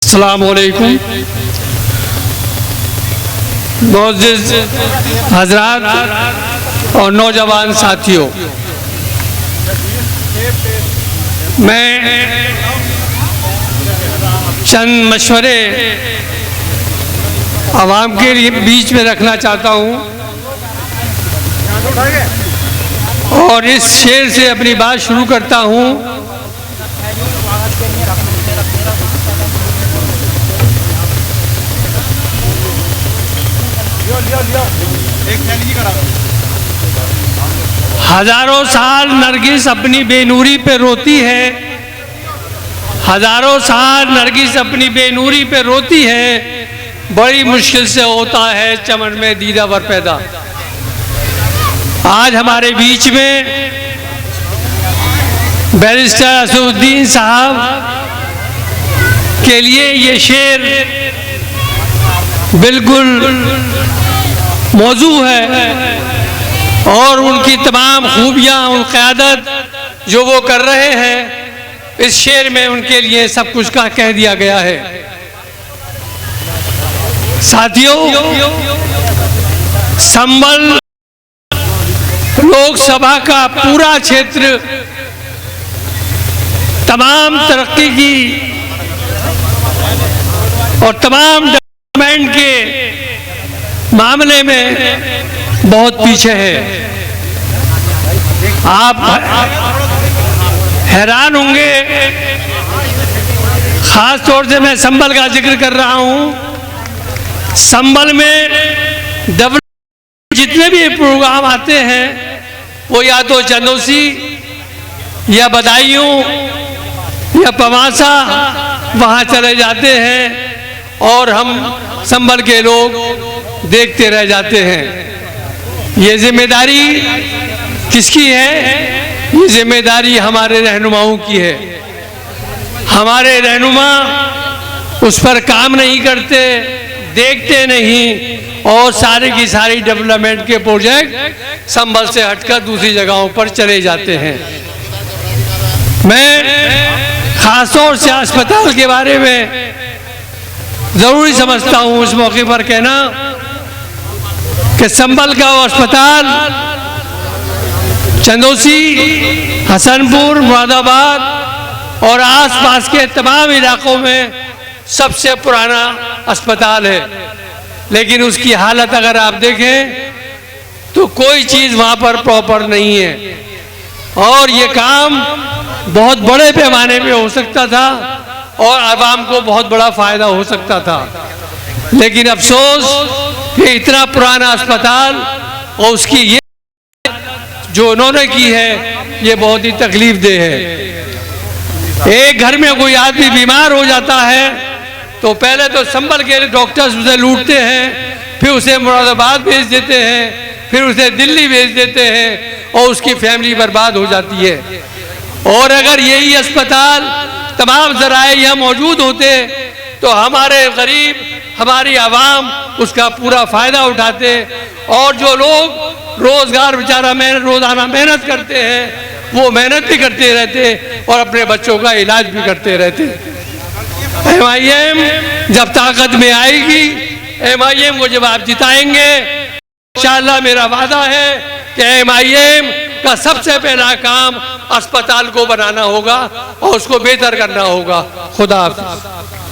अस्सलाम वालेकुम। मुअज़्ज़िज़ हज़रात और नौजवान साथियों, मैं चंद मशवरे आवाम के बीच में रखना चाहता हूँ और इस शेर से अपनी बात शुरू करता हूँ। हजारों साल नरगिस अपनी बेनूरी पे रोती है, हजारों साल नरगिस अपनी बेनूरी पे रोती है, बड़ी मुश्किल से होता है चमन में दीदावर पैदा। आज हमारे बीच में बैरिस्टर असदुद्दीन साहब के लिए ये शेर बिल्कुल मौजू है और उनकी तमाम खूबियाँ, उन क़यादत जो वो कर रहे हैं, इस शेर में उनके लिए सब कुछ का कह दिया गया है। साथियों, संभल लोकसभा का पूरा क्षेत्र तमाम तरक्की की और तमाम डेवलपमेंट के मामले में बहुत पीछे है। आप हैरान होंगे, खास तौर से मैं संभल का जिक्र कर रहा हूँ। संभल में जितने भी प्रोग्राम आते हैं वो या तो चंदौसी या बदायूं या पवासा वहाँ चले जाते हैं और हम संभल के लोग देखते रह जाते हैं। ये जिम्मेदारी किसकी है? ये जिम्मेदारी हमारे रहनुमाओं की है। हमारे रहनुमा उस पर काम नहीं करते, देखते नहीं और सारे की सारी डेवलपमेंट के प्रोजेक्ट संभल से हटकर दूसरी जगहों पर चले जाते हैं। मैं खासतौर से अस्पताल के बारे में ज़रूरी समझता हूँ उस मौके पर कहना कि संभल का अस्पताल चंदौसी, हसनपुर, मुरादाबाद और आसपास के तमाम इलाकों में सबसे पुराना अस्पताल है, लेकिन उसकी हालत अगर आप देखें तो कोई चीज़ वहाँ पर प्रॉपर नहीं है और ये काम बहुत बड़े पैमाने पे हो सकता था और आवाम को बहुत बड़ा फ़ायदा हो सकता था। लेकिन अफसोस कि इतना पुराना अस्पताल और उसकी ये जो उन्होंने की है ये बहुत ही तकलीफदेह है। एक घर में कोई आदमी बीमार हो जाता है तो पहले तो संभल के डॉक्टर्स उसे लूटते हैं, फिर उसे मुरादाबाद भेज देते हैं, फिर उसे दिल्ली भेज देते हैं और उसकी फैमिली बर्बाद हो जाती है। और अगर यही अस्पताल तमाम ज़राए यहाँ मौजूद होते तो हमारे गरीब, हमारी आवाम उसका पूरा फ़ायदा उठाते और जो लोग रोज़गार बेचारा रोज़ाना मेहनत करते हैं वो मेहनत भी करते रहते और अपने बच्चों का इलाज भी करते रहते। MIM जब ताकत में आएगी, MIM को जब आप जिताएंगे, इंशाअल्लाह मेरा वादा है कि MIM का सबसे पहला काम अस्पताल को बनाना होगा और उसको बेहतर करना होगा। खुदा हाफ़िज़।